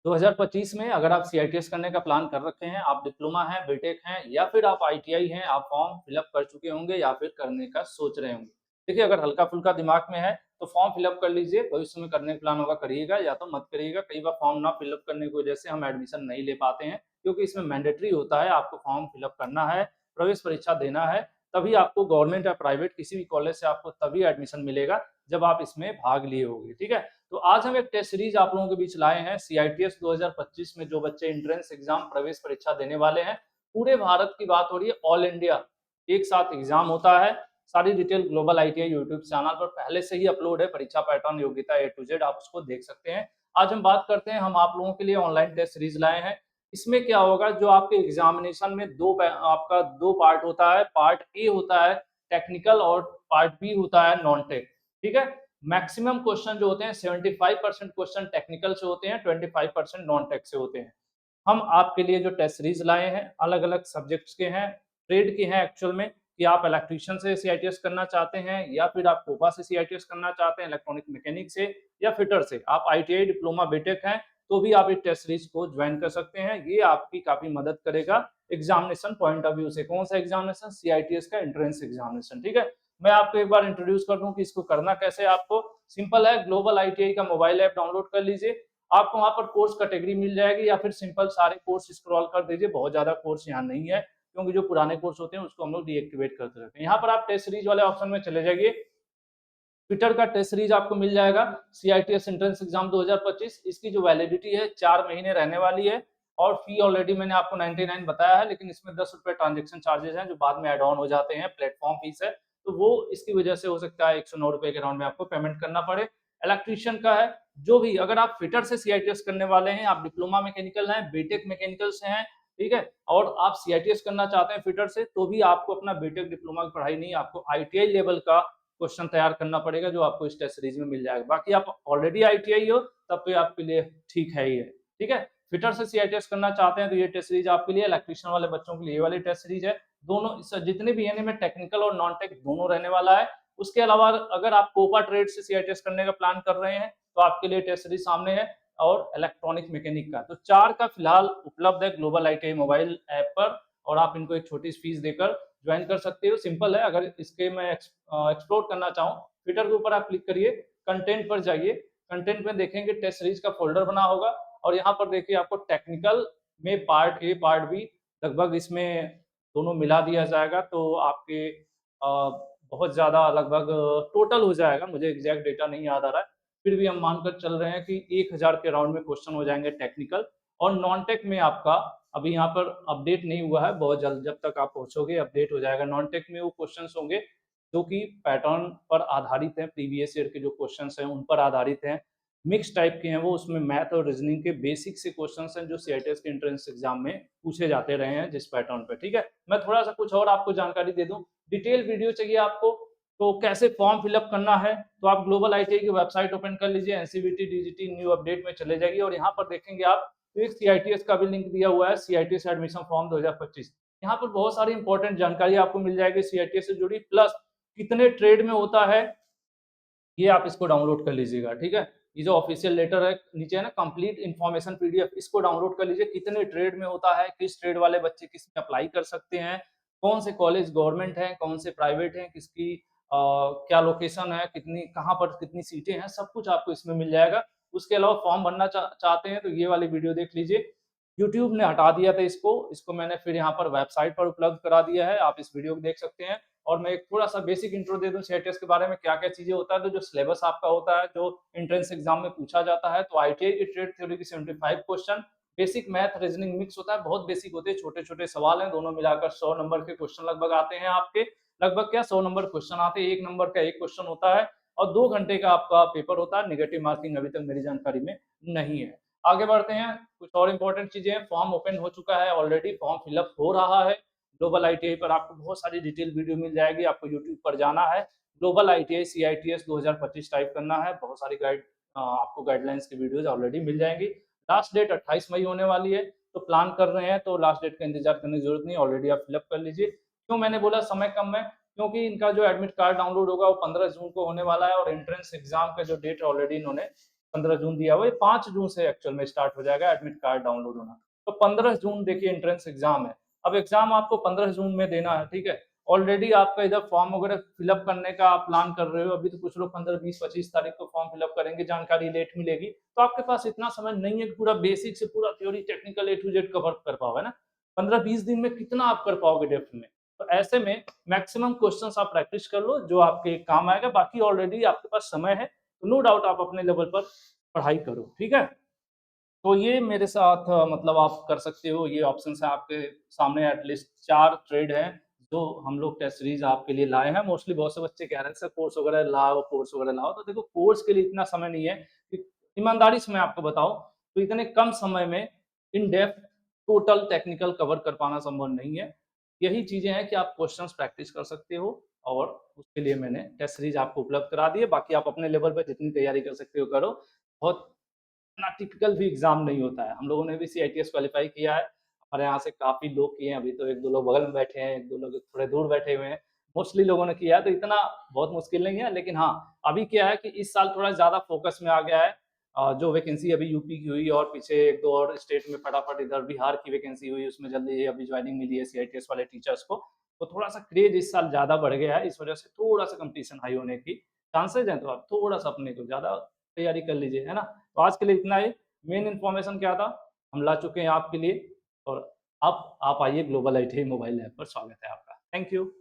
2025 में अगर आप सीआईटीएस करने का प्लान कर रखे हैं, आप डिप्लोमा हैं, बीटेक हैं या फिर आप आईटीआई हैं, आप फॉर्म फिलअप कर चुके होंगे या फिर करने का सोच रहे होंगे। देखिए, अगर हल्का-फुल्का दिमाग में है तो फॉर्म फिलअप कर लीजिए, भविष्य में करने का प्लान होगा करिएगा या तो मत करिएगा। कई बार फॉर्म ना फिलअप करने की वजह से हम एडमिशन नहीं ले पाते हैं, क्योंकि इसमें मैंडेटरी होता है, आपको फॉर्म फिलअप करना है, प्रवेश परीक्षा देना है, तभी आपको गवर्नमेंट या प्राइवेट किसी भी कॉलेज से आपको तभी एडमिशन मिलेगा, जब आप इसमें भाग लिए होंगे, ठीक है? तो आज हम एक टेस्ट सीरीज आप लोगों के बीच लाए हैं सीआईटीएस 2025 में जो बच्चे एंट्रेंस एग्जाम प्रवेश परीक्षा देने वाले हैं। पूरे भारत की बात हो रही है, ऑल इंडिया एक साथ एग्जाम होता है। सारी detail global ITI YouTube channel पर पहले से ही अपलोड है, परीक्षा पैटर्न योग्यता ए टू जेड आप उसको देख सकते हैं। आज हम बात करते हैं, हम आप लोगों के लिए ऑनलाइन टेस्ट सीरीज लाए हैं। इसमें क्या होगा, जो आपके एग्जामिनेशन में आपका दो पार्ट होता है। पार्ट ए होता है टेक्निकल और पार्ट बी होता है नॉन टेक, ठीक है? मैक्सिमम क्वेश्चन जो होते हैं 75% क्वेश्चन टेक्निकल से होते हैं, 25% नॉन टेक से होते हैं। हम आपके लिए जो टेस्ट सीरीज लाए हैं अलग-अलग सब्जेक्ट्स के हैं, ट्रेड के हैं एक्चुअल में, कि आप इलेक्ट्रीशियन से सीआईटीएस करना चाहते हैं या फिर आप कोपा से सीआईटीएस करना चाहते हैं, इलेक्ट्रॉनिक मैकेनिक से या फिटर से। आप आईटीआई, डिप्लोमा, बीटेक हैं तो भी आप इस टेस्ट सीरीज को ज्वाइन कर सकते हैं। ये आपकी काफी मदद करेगा एग्जामिनेशन पॉइंट ऑफ व्यू से। कौन सा एग्जामिनेशन? सीआईटीएस का एंट्रेंस एग्जामिनेशन, ठीक है? मैं आपको एक बार इंट्रोड्यूस कर दूं कि इसको करना कैसे है। आपको सिंपल है, ग्लोबल आईटीआई का मोबाइल ऐप डाउनलोड कर लीजिए। आपको वहां पर कोर्स कैटेगरी मिल जाएगी या फिर सिंपल सारे कोर्स स्क्रॉल कर दीजिए। बहुत ज्यादा कोर्स यहाँ नहीं है, क्योंकि जो पुराने कोर्स होते हैं उसको हम लोग डीएक्टिवेट करते रहते हैं। यहाँ पर आप टेस्ट सीरीज वाले ऑप्शन में चले जाइए। ट्विटर का टेस्ट सीरीज आपको मिल जाएगा, सीआईटीएस एंट्रेंस एग्जाम 2025। इसकी जो वैलिडिटी है 4 महीने रहने वाली है और फी ऑलरेडी मैंने आपको 99 बताया है, लेकिन इसमें 10 रुपए ट्रांजेक्शन चार्जेस हैं जो बाद में एड ऑन हो जाते हैं, प्लेटफॉर्म फीस है, तो वो इसकी वजह से हो सकता है 109 रुपए के राउंड में आपको पेमेंट करना पड़े। इलेक्ट्रीशियन का है, जो भी अगर आप फिटर से सीआईटीएस करने वाले हैं, आप डिप्लोमा मैकेनिकल हैं, बीटेक मैकेनिकल से हैं, ठीक है, और आप सीआईटीएस करना चाहते हैं फिटर से, तो भी आपको अपना बीटेक डिप्लोमा की पढ़ाई नहीं, आपको आईटीआई लेवल का क्वेश्चन तैयार करना पड़ेगा, जो आपको इस टेस्ट सीरीज में मिल जाएगा। बाकी आप ऑलरेडी आईटीआई हो तब तो आपके लिए ठीक है ही है, ठीक है? फिटर से सीआईटीएस करना चाहते हैं तो ये टेस्ट सीरीज आपके लिए, इलेक्ट्रीशियन वाले बच्चों के लिए ये वाली टेस्ट सीरीज है। दोनों जितने भी है में टेक्निकल और नॉन टेक दोनों रहने वाला है। उसके अलावा अगर आप कोपा ट्रेड से सीआईटीएस करने का प्लान कर रहे हैं तो आपके लिए टेस्ट सीरीज सामने है, और इलेक्ट्रॉनिक मैकेनिक का तो 4 का फिलहाल उपलब्ध है ग्लोबल आईटीआई मोबाइल ऐप पर, और आप इनको एक छोटी फीस देकर ज्वाइन कर सकते हो। सिंपल है, अगर इसके मैं एक्सप्लोर करना चाहूँ, ट्विटर के ऊपर आप क्लिक करिए, कंटेंट पर जाइए, कंटेंट में देखेंगे टेस्ट सीरीज का फोल्डर बना होगा, और यहाँ पर देखिए आपको टेक्निकल में पार्ट ए पार्ट बी लगभग इसमें दोनों मिला दिया जाएगा, तो आपके बहुत ज़्यादा लगभग टोटल हो जाएगा, मुझे एग्जैक्ट डेटा नहीं याद आ रहा है, फिर भी हम मानकर चल रहे हैं कि 1000 के राउंड में क्वेश्चन हो जाएंगे टेक्निकल। और नॉन टेक में आपका अभी यहाँ पर अपडेट नहीं हुआ है, बहुत जल्द जब तक आप पहुंचोगे अपडेट हो जाएगा। नॉन टेक में वो क्वेश्चंस होंगे जो कि पैटर्न पर आधारित हैं, प्रीवियस ईयर के जो क्वेश्चंस हैं उन पर आधारित हैं, मिक्स टाइप के हैं वो, उसमें मैथ और रीजनिंग के बेसिक से क्वेश्चंस हैं जो सीआईटीएस के एंट्रेंस एग्जाम में पूछे जाते रहे हैं जिस पैटर्न पे, ठीक है? मैं थोड़ा सा कुछ और आपको जानकारी दे दूं, डिटेल वीडियो चाहिए आपको तो कैसे फॉर्म फिलअप करना है, तो आप ग्लोबल आईटीआई की वेबसाइट ओपन कर लीजिए, एनसीवीटी डीजीटी न्यू अपडेट में चले जाइए और यहाँ पर देखेंगे आप तो एक सीआईटीएस का भी लिंक दिया हुआ है, सीआईटीएस एडमिशन फॉर्म 2025। यहाँ पर बहुत सारी इंपॉर्टेंट जानकारी आपको मिल जाएगी सीआईटीएस से जुड़ी, प्लस कितने ट्रेड में होता है ये आप इसको डाउनलोड कर लीजिएगा, ठीक है? ये जो ऑफिशियल लेटर है नीचे है ना, कंप्लीट इन्फॉर्मेशन पीडीएफ, इसको डाउनलोड कर लीजिए। कितने ट्रेड में होता है, किस ट्रेड वाले बच्चे किस में अप्लाई कर सकते हैं, कौन से कॉलेज गवर्नमेंट है, कौन से प्राइवेट है, किसकी क्या लोकेशन है, कितनी कहाँ पर कितनी सीटें हैं, सब कुछ आपको इसमें मिल जाएगा। उसके अलावा फॉर्म भरना चाहते हैं तो ये वाली वीडियो देख लीजिए। यूट्यूब ने हटा दिया था इसको मैंने फिर यहाँ पर वेबसाइट पर उपलब्ध करा दिया है, आप इस वीडियो को देख सकते हैं। और मैं एक थोड़ा-सा बेसिक इंट्रो दे दूँ सीआईटीएस के बारे में, क्या-क्या चीज़ें होता है, तो जो सिलेबस आपका होता है, जो एंट्रेंस एग्जाम में पूछा जाता है, तो आईटीआई की ट्रेड थ्योरी की 75 question, basic math, reasoning mix होता है, बहुत बेसिक होते हैं, छोटे-छोटे सवाल हैं, दोनों मिलाकर 100 नंबर के क्वेश्चन लगभग आते हैं आपके, लगभग क्या 100 नंबर क्वेश्चन आते हैं, 1 नंबर का 1 क्वेश्चन होता है और 2 घंटे का आपका पेपर होता है, नेगेटिव मार्किंग अभी तक मेरी जानकारी में नहीं है। आगे बढ़ते हैं, कुछ और इंपॉर्टेंट चीज़ें हैं, फॉर्म ओपन हो चुका है ऑलरेडी, फॉर्म फिलअप हो रहा है। ग्लोबल आईटीआई पर आपको बहुत सारी डिटेल वीडियो मिल जाएगी, आपको यूट्यूब पर जाना है, ग्लोबल आईटीआई सीआईटीएस 2025 टाइप करना है, बहुत सारी आपको गाइडलाइंस की वीडियोस ऑलरेडी मिल जाएंगी। लास्ट डेट 28 मई होने वाली है, तो प्लान कर रहे हैं तो लास्ट डेट का इंतजार करने की जरूरत नहीं, ऑलरेडी आप फिलअप कर लीजिए। क्यों मैंने बोला समय कम है, क्योंकि इनका जो एडमिट कार्ड डाउनलोड होगा वो 15 जून को होने वाला है और एंट्रेंस एग्जाम का जो डेट ऑलरेडी इन्होंने 15 जून दिया हुआ है, 5 जून से एक्चुअल में स्टार्ट हो जाएगा एडमिट कार्ड डाउनलोड होना। तो 15 जून देखिए एंट्रेंस एग्जाम है। अब एग्जाम आपको 15 जून में देना है, ठीक है। ऑलरेडी आपका इधर फॉर्म वगैरह फिलअप करने का आप प्लान कर रहे हो, अभी तो कुछ लोग 15, 20, 25 तारीख को फॉर्म फिलअप करेंगे, जानकारी लेट मिलेगी, तो आपके पास इतना समय नहीं है कि पूरा बेसिक से पूरा theory technical A to Z cover कर पाओगे ना। 15-20 दिन में कितना आप कर पाओगे डेप्थ में। तो ऐसे में मैक्सिमम क्वेश्चंस आप प्रैक्टिस कर लो जो आपके काम आएगा, बाकी ऑलरेडी आपके पास समय है, तो नो डाउट आप अपने लेवल पर पढ़ाई करो, ठीक है। तो ये मेरे साथ मतलब आप कर सकते हो, ये ऑप्शंस है आपके सामने, एटलीस्ट 4 ट्रेड हैं जो हम लोग टेस्ट सीरीज आपके लिए लाए हैं। मोस्टली बहुत से बच्चे कह रहे हैं सर कोर्स वगैरह लाओ, कोर्स वगैरह लाओ, तो देखो कोर्स के लिए इतना समय नहीं है कि ईमानदारी से मैं आपको बताऊं तो इतने कम समय में in depth total technical cover कर पाना संभव नहीं है। यही चीजें हैं कि आप क्वेश्चंस प्रैक्टिस कर सकते हो और उसके लिए मैंने टेस्ट सीरीज आपको उपलब्ध करा दी है। बाकी आप अपने लेवल पर जितनी तैयारी कर सकते हो करो। बहुत इतना टिपिकल भी एग्जाम नहीं होता है। हम लोगों ने भी सीआईटीएस क्वालीफाई किया है, हमारे यहाँ से काफ़ी लोग किए हैं, अभी तो 1-2 लोग बगल में बैठे हैं, 1-2 लोग थोड़े दूर बैठे हुए हैं। मोस्टली लोगों ने किया है, तो इतना बहुत मुश्किल नहीं है, लेकिन हाँ, अभी क्या है कि इस साल थोड़ा ज़्यादा फ़ोकस में आ गया है। जो वैकेंसी अभी यूपी की हुई और पीछे 1-2 और स्टेट में फटाफट इधर बिहार की वैकेंसी हुई, उसमें जल्दी अभी जॉइनिंग मिली है सीआईटीएस वाले टीचर्स को, तो थोड़ा-सा क्रेज़ इस साल ज़्यादा बढ़ गया है, इस वजह से थोड़ा-सा कॉम्पिटिशन हाई होने की चांसेज़ हैं, तो आप थोड़ा-सा अपने को ज़्यादा तैयारी कर लीजिए, है ना? तो आज के लिए इतना ही। मेन इन्फॉर्मेशन क्या था, हम ला चुके हैं आपके लिए और अब आप आइए ग्लोबल आईटी मोबाइल ऐप पर, स्वागत है आपका। Thank you.